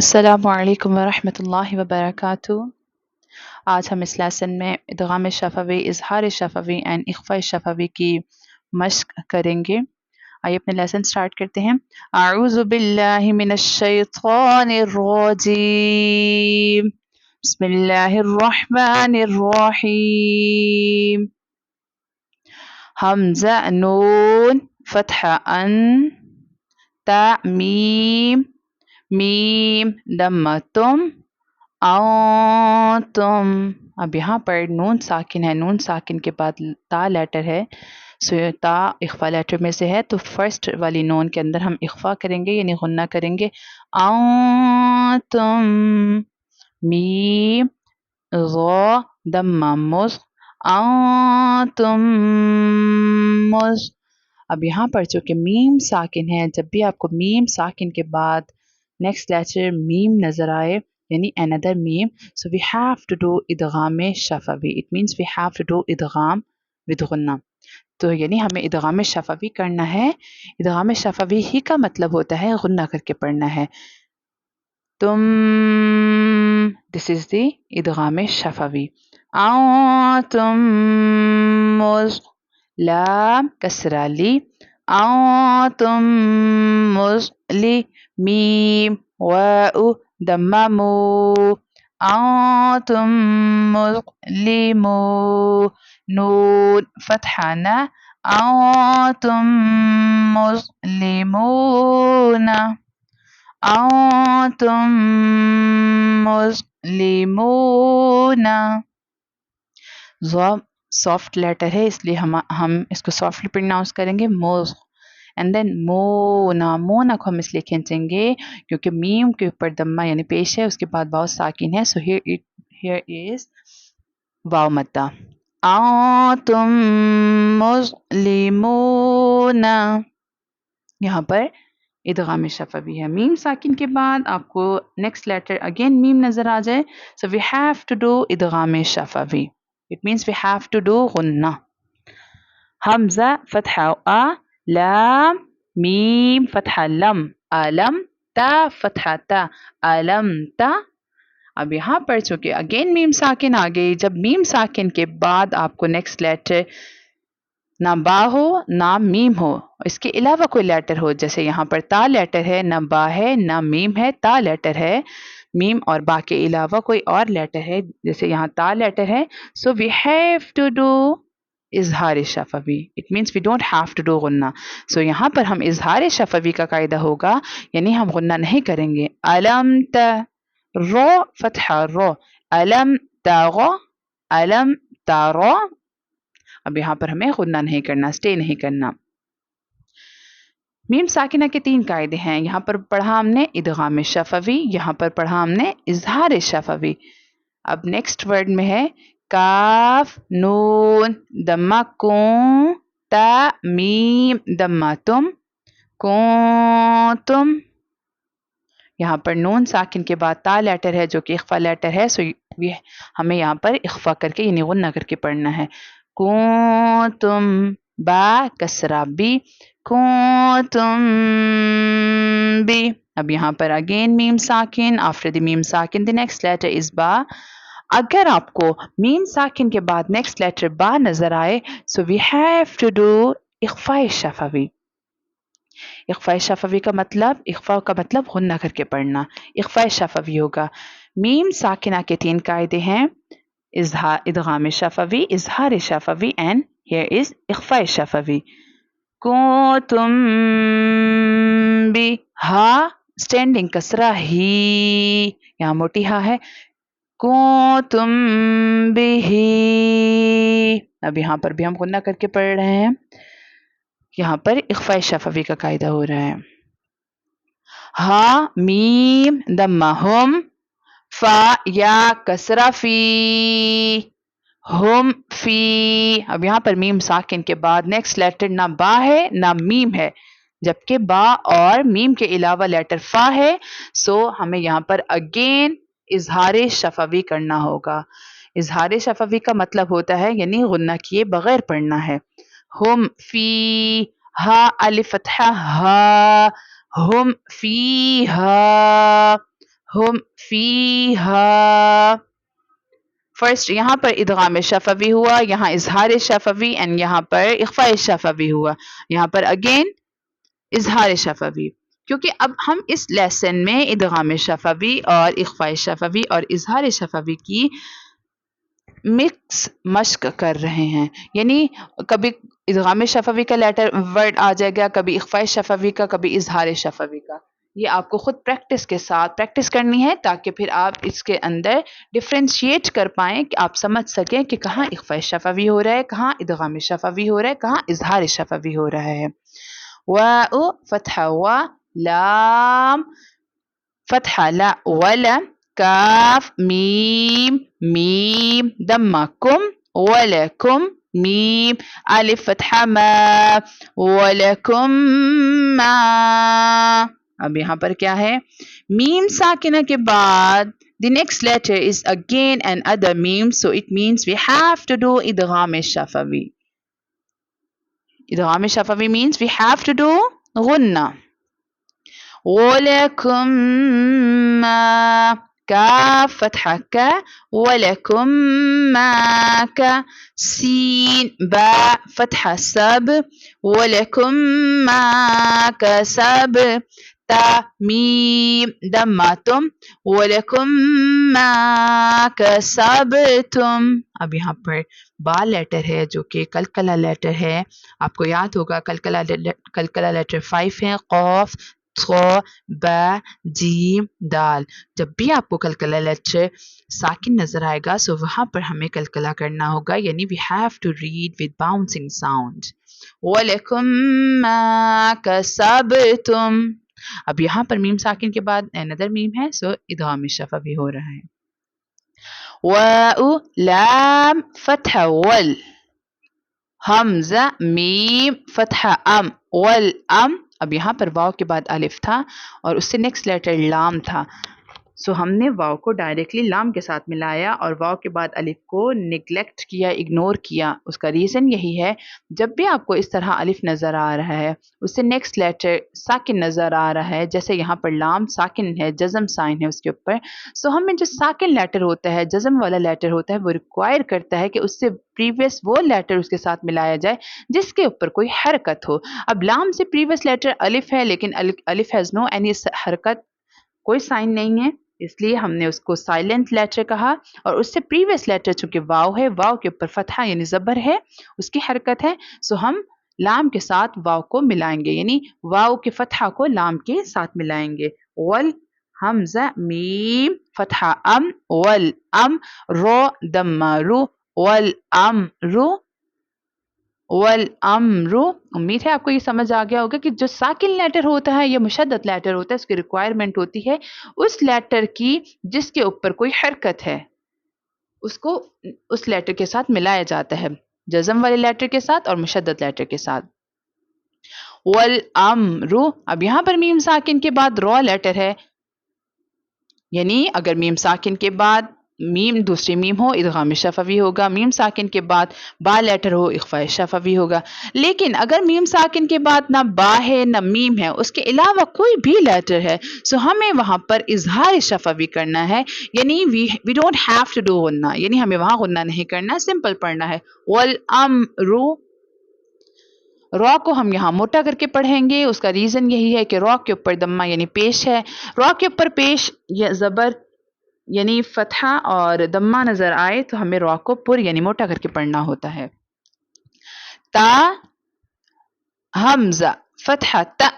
अस्सलामु अलैकुम वरहमतुल्लाहि वबरकातुहू। आज हम इस लेसन में इदगाम शफवी, इजहार शफवी एंड इख्फा शफवी की मश्क करेंगे। आइए अपने लेसन स्टार्ट करते हैं। अऊज़ु बिल्लाहि मिनश शैतानिर रजीम। बिस्मिल्लाहिर रहमानिर रहीम। हमज़ा नून फतहा अन, ता मीम, मीम दम्मा तुम, तुम। अब यहाँ पर नून साकिन है, नून साकिन के बाद ता लेटर है, सो ता इख्फा लेटर में से है, तो फर्स्ट वाली नून के अंदर हम इख्फा करेंगे यानी गुन्ना करेंगे। तुम, मीम ज़ दम्मा मुज़, तुम मुज़। अब यहाँ पर चूँकि मीम साकिन है, जब भी आपको मीम साकिन के बाद नेक्स्ट लेटर मीम नज़र आए यानी another मीम, so we have to do इदगाम शफवी। It means we have to do इदगाम विद गुन्ना। तो यानी हमें इदगाम शफवी करना है। इदगाम शफवी ही का मतलब होता है गुन्ना करके पढ़ना है। तुम, दिस इज द इदगाम शफवी। तुम मुज़, लाम कसरा ली, तुम मुज़ली, मीम वाउ दम्मा मू, तुम मुज़लिमू, नून फतहा ना, तुम मुज़लिमूना, तुम मुज़लिमूना। सॉफ्ट लेटर है इसलिए हम इसको सॉफ्टली प्रोनाउंस करेंगे मोज़। एंड देन मोना, मोना को हम इसलिए खींचेंगे क्योंकि मीम के ऊपर दम्मा यानी पेश है, उसके बाद वाव साकिन है, सो हियर इज वाव मद्दा। तुम मुज़लिमूना, यहाँ पर इदगाम शफवी है। मीम साकिन के बाद आपको नेक्स्ट लेटर अगेन मीम नजर आ जाए, so we have to do इदगाम शफवी। It means we have to do गुन्ना। हमजा फतहा आ, लाम मीम फतहा लम, अलम ता फतहा ता, अलम ता। अब यहाँ पर चूंकि अगेन मीम साकिन आ गई, जब मीम साकिन के बाद आपको नेक्स्ट लेटर ना बा हो ना मीम हो, इसके अलावा कोई लेटर हो, जैसे यहाँ पर ता लेटर है, ना बा है ना मीम है, ता लेटर है, मीम और बा के अलावा कोई और लेटर है, जैसे यहाँ ता लेटर है, so we have to do इजहार शफवी। It means we don't have to do गुन्ना। सो यहाँ पर हम इजहार शफवी का कायदा होगा, यानी हम गुन्ना नहीं करेंगे। अलम त रो फतहा रो, अलम तागो, अलम तारो। अब यहाँ पर हमें गुन्ना नहीं करना, स्टे नहीं करना। मीम साकिना के तीन कायदे हैं। यहाँ पर पढ़ा हमने इदगाम शफवी, यहाँ पर पढ़ा हमने इजहार शफवी। अब नेक्स्ट वर्ड में है काफ नून दम्मा को, ता मीम दम्मा तुम, को तुम। यहाँ पर नून साकिन के बाद ता लेटर है जो कि इख्फा लेटर है, सो ये हमें यहाँ पर इख्फा करके यानी गुन्ना करके पढ़ना है। को तुम, बा कसरा बी, को तुम बी। अब यहाँ पर अगेन मीम साकिन, आफ्टर द मीम साकिन द नेक्स्ट लेटर इज बा। अगर आपको मीम साकिन के बाद नेक्स्ट लेटर बा नजर आए, so we have to do इख्फा शफवी। इख्फा शफवी का मतलब, इख्फा का मतलब गुन्ना करके पढ़ना, इख्फा शफवी होगा। मीम साकिना के तीन कायदे हैं, इदगाम शफवी, इजहार शफवी एंड हियर इज इख्फा शफवी। को तुम भी, हा स्टैंडिंग कसरा ही, यहाँ मोटी हा है। को तुम भी ही, अब यहाँ पर भी हम गुन्ना करके पढ़ रहे हैं, यहाँ पर इख्फा शफवी का कायदा हो रहा है। हा मीम दम्मा हुम, फा या कसरा फी, हुम फी। अब यहाँ पर मीम साकिन के बाद नेक्स्ट लेटर ना बा है ना मीम है, जबकि बा और मीम के अलावा लेटर फा है, सो हमें यहाँ पर अगेन इजहार शफवी करना होगा। इजहार शफवी का मतलब होता है यानी गुन्ना किए बगैर पढ़ना है। हुम फी हा अलिफ फतहा हा, हुम फी हा, हम फीहा। फर्स्ट यहाँ पर इदगाम शफवी हुआ, यहाँ इजहार शफवी, एंड यहाँ पर इख्फा शफवी हुआ। यहाँ पर अगेन इजहार शफवी, क्योंकि अब हम इस लेसन में इदगाम शफवी और इख्फा शफवी और इजहार शफवी की मिक्स मश्क कर रहे हैं। यानी कभी इदगाम शफवी का लेटर वर्ड आ जाएगा, कभी इख्फा शफवी का, कभी इजहार शफवी का। ये आपको खुद प्रैक्टिस के साथ प्रैक्टिस करनी है, ताकि फिर आप इसके अंदर डिफ्रेंशिएट कर पाएँ, कि आप समझ सकें कि कहाँ इख्फा शफवी हो रहा है, कहाँ इदगाम शफवी हो रहा है, कहाँ इजहार शफवी हो रहा है। वाउ फतहा वा, लाम फतहा ला वला, काफ मीम मीम दम्मा कुम वलकुम, मीम अलिफ फतहा मा वलकुम मा। अब यहाँ पर क्या है, मीम साकिना के बाद the next letter is again another meme, so it means we have to do idgham shafawi. idgham shafawi means we have to do ghunna. ولكم ما، كاف فتحة ك، ولكم ما ك، سين باء فتحة سب، ولكم ما كسب، تا ميم دماتم، ولكم ما كسبتم. अब यहाँ पर बा लेटर है जो कि कलकला लेटर है। आपको याद होगा कलकला लेटर 5 है, कौफ बा जीम दाल। जब भी आपको कलकला लेटर साकिन नजर आएगा, सो वहां पर हमें कलकला करना होगा, यानी we have to read with bouncing sound. वलकुम मा कसबतुम। अब यहाँ पर मीम साकिन के बाद अनदर मीम है, सो इदगाम शफवी हो रहा है। वाउ लाम फतहा वल, हमजा मीम फतहा अम वल अम। अब यहाँ पर वाव के बाद अलिफ था और उससे नेक्स्ट लेटर लाम था, सो हमने वाव को डायरेक्टली लाम के साथ मिलाया और वाव के बाद अलिफ को निगलेक्ट किया, इग्नोर किया। उसका रीज़न यही है, जब भी आपको इस तरह अलिफ नज़र आ रहा है, उससे नेक्स्ट लेटर साकिन नज़र आ रहा है, जैसे यहाँ पर लाम साकिन है, जज़म साइन है उसके ऊपर, सो हमें जो साकिन लेटर होता है, जज़म वाला लेटर होता है, वो रिक्वायर करता है कि उससे प्रीवियस वो लेटर उसके साथ मिलाया जाए जिसके ऊपर कोई हरकत हो। अब लाम से प्रीवियस लेटर अलिफ है, लेकिन अलिफ हैज़ नो एनी हरकत, कोई साइन नहीं है, इसलिए हमने उसको साइलेंट लेटर कहा। और उससे प्रीवियस लेटर चूंकि वाव है, वाव के ऊपर फतहा यानी ज़बर है, उसकी हरकत है, सो हम लाम के साथ वाव को मिलाएंगे, यानी वाव के फतहा को लाम के साथ मिलाएंगे। वल हमजा मीम फतहा अम वल अम, रो दम्मा रू वल अम रू वल अमरु। उम्मीद है आपको ये समझ आ गया होगा कि जो साकिन लेटर होता है या मुशद्दद लेटर होता है, उसकी रिक्वायरमेंट होती है उस लेटर की जिसके ऊपर कोई हरकत है, उसको उस लेटर के साथ मिलाया जाता है, जज़म वाले लेटर के साथ और मुशद्दद लेटर के साथ। वल अमरु। अब यहाँ पर मीम साकिन के बाद रॉ लेटर है, यानी अगर मीम साकिन के बाद मीम दूसरी मीम हो, इदगाम शफवी होगा, मीम साकिन के बाद बा लेटर हो, इख्फा शफवी होगा। लेकिन अगर मीम साकिन के बाद ना बा है ना मीम है, उसके अलावा कोई भी लेटर है, सो हमें वहां पर इजहार शफवी करना है, यानी we don't have to do गुन्ना, यानी हमें वहां गुन्ना नहीं करना, सिंपल पढ़ना है। वल अमरु। रॉ को हम यहाँ मोटा करके पढ़ेंगे, उसका रीज़न यही है कि रॉ के ऊपर दम्मा यानी पेश है, रॉ के ऊपर पेश या ज़बर यानी फतहा और दम्मा नज़र आए तो हमें रॉ को पुर यानी मोटा करके पढ़ना होता है। ता हमजा फतहा ता।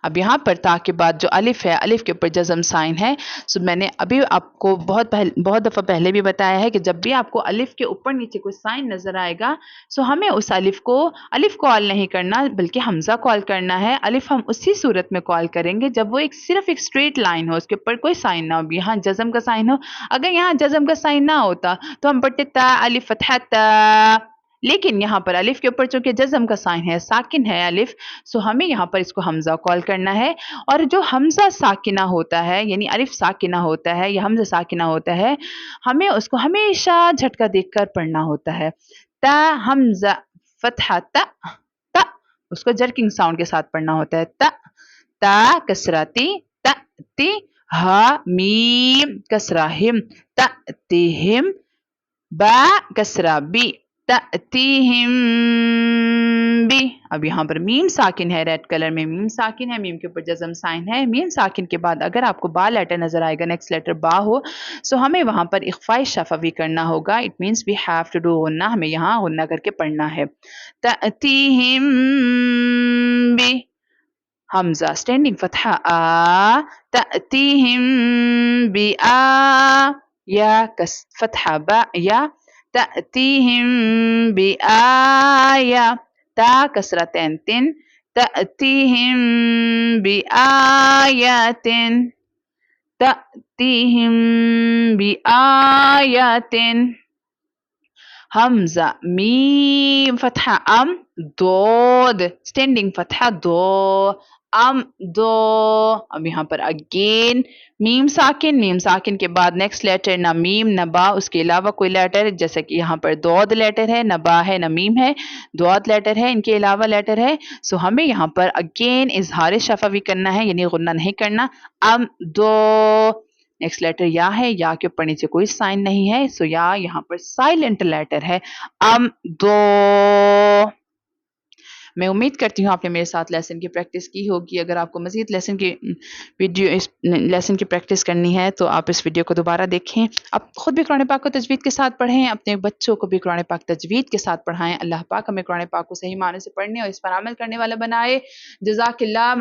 अब यहाँ पर ता के बाद जो अलिफ है, अलिफ के ऊपर जज़म साइन है, सो मैंने अभी आपको बहुत दफ़ा पहले भी बताया है कि जब भी आपको अलिफ के ऊपर नीचे कोई साइन नज़र आएगा, सो हमें उस अलिफ कॉल नहीं करना, बल्कि हमज़ा कॉल करना है। अलिफ हम उसी सूरत में कॉल करेंगे जब वो सिर्फ एक स्ट्रेट लाइन हो, उसके ऊपर कोई साइन ना हो, यहाँ जज़म का साइन हो। अगर यहाँ जज़म का साइन ना होता तो हम पढ़ते ता अलिफ फतहा ता, लेकिन यहाँ पर अलिफ के ऊपर चूंकि जज़म का साइन है, साकिन है अलिफ, सो हमें यहाँ पर इसको हमज़ा कॉल करना है। और जो हमज़ा साकिना होता है, यानी अलिफ साकिना होता है या हमज़ा साकिना होता है, हमें उसको हमेशा झटका देकर पढ़ना होता है। ता हमज़ा फतहा ता ता, उसको जर्किंग साउंड के साथ पढ़ना होता है। ता ता कसराती ता ती हा मीम कसरा हिम तअतीहिम बा कसरा बी तअतीहिम बी। अब यहाँ पर मीम साकिन है, रेड कलर में मीम साकिन है, मीम के ऊपर जज़म साइन है। मीम साकिन के बाद अगर आपको बा लेटर नजर आएगा, नेक्स्ट लेटर बा हो, सो हमें वहां पर इख्फाए शफवी करना होगा। It means we have to do गुन्ना, हमें यहाँ गुन्ना करके पढ़ना है। तअतीहिम बी हमजा स्टैंडिंग फतहा आ तअतीहिम बी आ या कस फतहा बा या तअतीहिम बी आया ता कसरतैन तिन तअतीहिम बी आयातिन तअतीहिम बी आयातिन। हमजा मीम फतहा अम दोद स्टैंडिंग फतहा दो अम दो। अब यहाँ पर अगेन मीम साकिन के बाद नेक्स्ट लेटर ना मीम न बा, उसके अलावा कोई लेटर, जैसे कि यहाँ पर दौद लेटर है, न बा है न मीम है, दौद लेटर है, इनके अलावा लेटर है। सो हमें यहाँ पर अगेन इजहार शफवी करना है, यानी गुन्ना नहीं करना। अम दो नेक्स्ट लेटर या है, या के ऊपर नीचे कोई साइन नहीं है, सो या यहाँ पर साइलेंट लेटर है। अम दो। मैं उम्मीद करती हूँ आपने मेरे साथ लेसन की प्रैक्टिस की होगी। अगर आपको मजीद लेसन की वीडियो इस लेसन की प्रैक्टिस करनी है तो आप इस वीडियो को दोबारा देखें। आप खुद भी कुरान पाक को तजवीद के साथ पढ़ें, अपने बच्चों को भी कुरान पाक तजवीद के साथ पढ़ाएं। अल्लाह पाक हमें कुरान पाक को सही माने से पढ़ने और इस पर अमल करने वाला बनाए। जज़ाकिल्लाह।